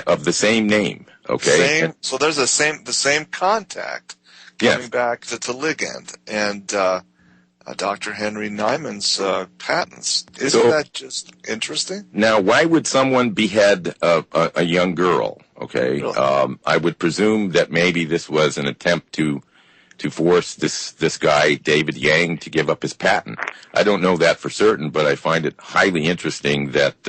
of the same name. Okay. So there's the same contact coming back to ligand and Dr. Henry Nyman's patents. Isn't that just interesting? Now, why would someone behead a young girl? Okay. Really? I would presume that maybe this was an attempt to force this guy, David Yang, to give up his patent. I don't know that for certain, but I find it highly interesting that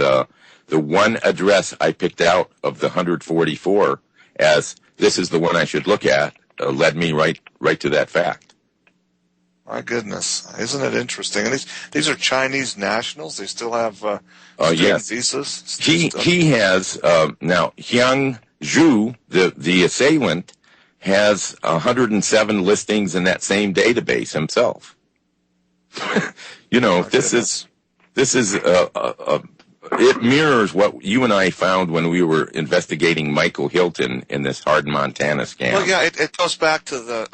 the one address I picked out of the 144 as this is the one I should look at led me right to that fact. My goodness, isn't it interesting? And these are Chinese nationals. They still have yes. visas. He has now Hyung Zhu, the assailant, has 107 listings in that same database himself. This is it mirrors what you and I found when we were investigating Michael Hilton in this Hardin, Montana scam. Well, yeah, it goes back to the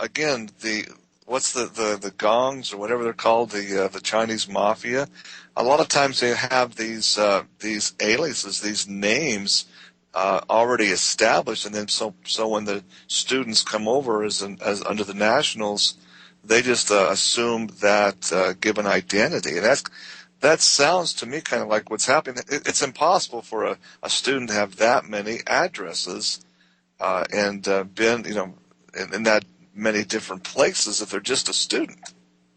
what's the gongs or whatever they're called, the Chinese mafia. A lot of times they have these aliases, these names already established, and then so when the students come over as under the nationals, they just assume that given identity, and that sounds to me kind of like what's happening. It's impossible for a student to have that many addresses and been in that many different places if they're just a student.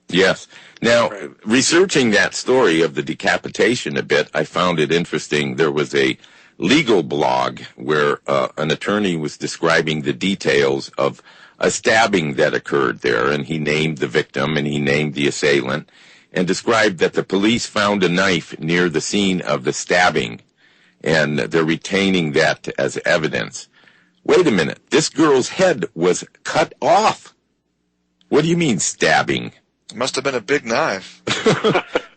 Yes. Now, researching that story of the decapitation a bit, I found it interesting. There was a legal blog where an attorney was describing the details of a stabbing that occurred there, and he named the victim and he named the assailant and described that the police found a knife near the scene of the stabbing, and they're retaining that as evidence. Wait a minute, this girl's head was cut off. What do you mean stabbing? It must have been a big knife.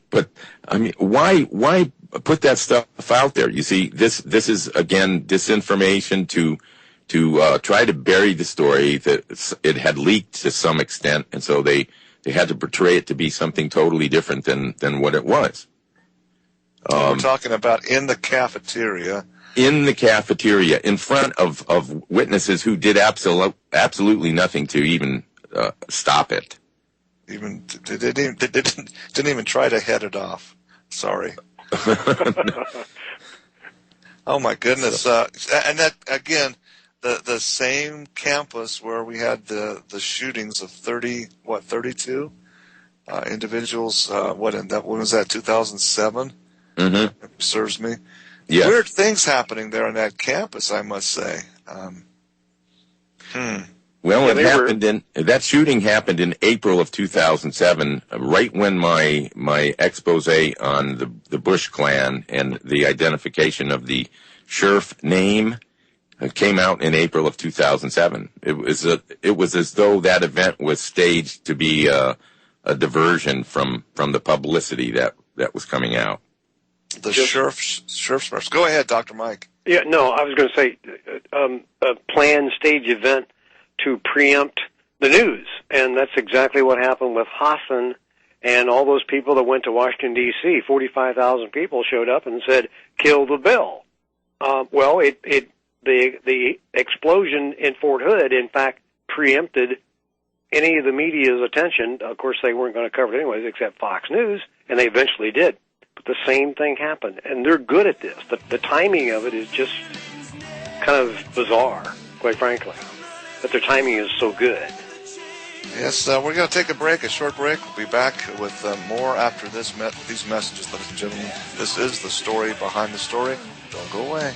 But I mean, why put that stuff out there? You see, this is again disinformation to try to bury the story that it had leaked to some extent, and so they had to portray it to be something totally different than what it was. We're talking about in the cafeteria. In the cafeteria, in front of witnesses who did absolutely nothing to even stop it. Even they didn't even try to head it off. Sorry. Oh my goodness! And that again, the same campus where we had the shootings of 32 individuals. When was that? 2007. Mm-hmm. If it serves me. Yes. Weird things happening there on that campus, I must say. Well, that shooting happened in April of 2007, right when my expose on the Bush Klan and the identification of the sheriff name came out in April of 2007. It was as though that event was staged to be a diversion from the publicity that was coming out. The sheriff's. Go ahead, Dr. Mike. Yeah, no, I was going to say a planned stage event to preempt the news, and that's exactly what happened with Hasan and all those people that went to Washington, D.C. 45,000 people showed up and said, "Kill the bill." The explosion in Fort Hood, in fact, preempted any of the media's attention. Of course, they weren't going to cover it anyways, except Fox News, and they eventually did. But the same thing happened, and they're good at this. The timing of it is just kind of bizarre, quite frankly. But their timing is so good. Yes, we're going to take a short break. We'll be back with more after these messages, ladies and gentlemen. This is the story behind the story. Don't go away.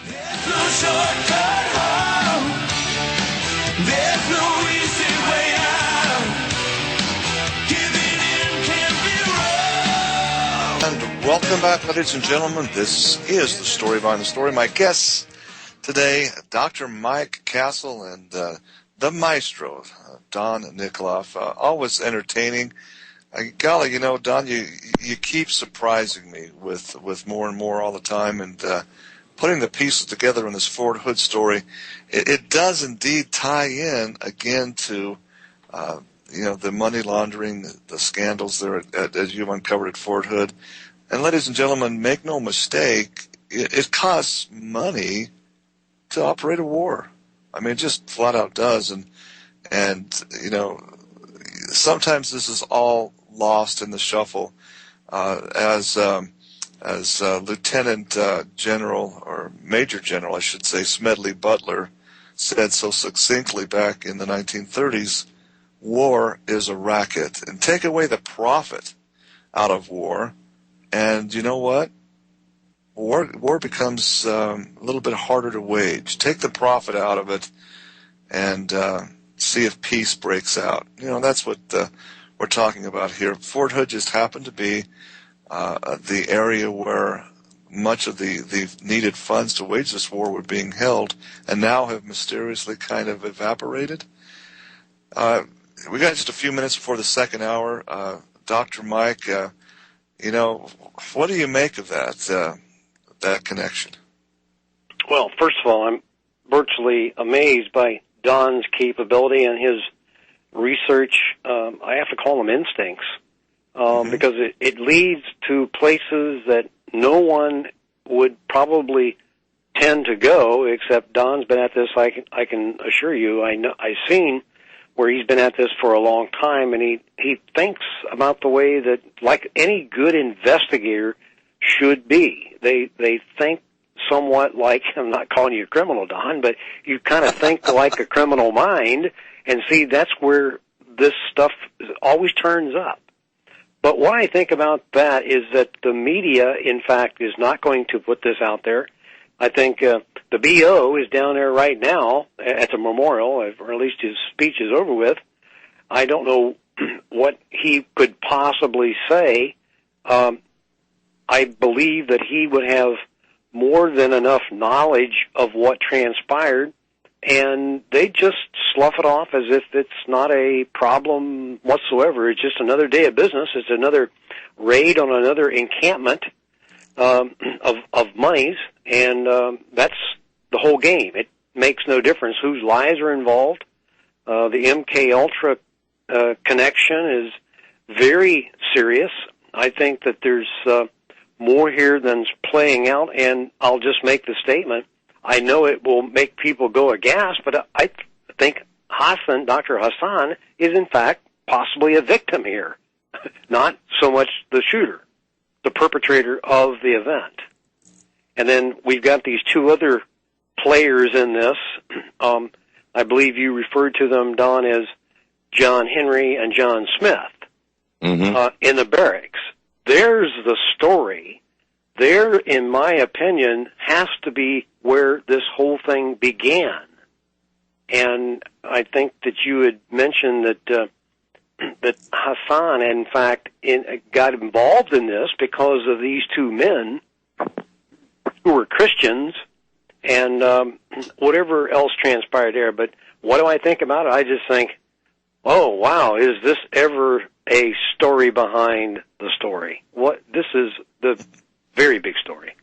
There's no shortcut home. There's no easy way out. Giving in can't be wrong. And welcome back, ladies and gentlemen. This is the story behind the story. My guests today, Dr. Mike Castle and the maestro, Don Nicoloff. Always entertaining. Golly, Don, you keep surprising me with more and more all the time, and putting the pieces together in this Fort Hood story. It does indeed tie in again to the money laundering, the scandals there as you've uncovered at Fort Hood. And ladies and gentlemen, make no mistake, it costs money to operate a war. I mean, it just flat out does. And you know, sometimes this is all lost in the shuffle. As Lieutenant General, or Major General, I should say, Smedley Butler said so succinctly back in the 1930s, war is a racket. And take away the profit out of war, and you know what? War becomes a little bit harder to wage. Take the profit out of it, and see if peace breaks out. You know, that's what we're talking about here. Fort Hood just happened to be the area where much of the needed funds to wage this war were being held, and now have mysteriously kind of evaporated. We got just a few minutes before the second hour. Dr. Mike, you know, what do you make of that connection? Well, first of all, I'm virtually amazed by Don's capability and his research. I have to call them instincts, because it leads to places that no one would probably tend to go, except Don's been at this. I can assure you. I've seen where he's been at this for a long time, and he thinks about the way that, like any good investigator should be. They think somewhat like, I'm not calling you a criminal, Don, but you kind of think like a criminal mind, and see, that's where this stuff always turns up. But what I think about that is that the media, in fact, is not going to put this out there. I think the B.O. is down there right now at the memorial, or at least his speech is over with. I don't know what he could possibly say. I believe that he would have more than enough knowledge of what transpired, and they just slough it off as if it's not a problem whatsoever. It's just another day of business. It's another raid on another encampment of monies, and that's the whole game. It makes no difference whose lives are involved. The MK Ultra connection is very serious. I think that there's more here than's playing out, and I'll just make the statement. I know it will make people go aghast, but I think Hasan, Dr. Hasan, is in fact possibly a victim here, not so much the shooter, the perpetrator of the event. And then we've got these two other players in this. I believe you referred to them, Don, as John Henry and John Smith in the barracks. There's the story. There, in my opinion, has to be where this whole thing began. And I think that you had mentioned that Hasan, in fact, got involved in this because of these two men who were Christians, and whatever else transpired there. But what do I think about it? I just think, oh, wow, is this ever a story behind the story? This is the very big story.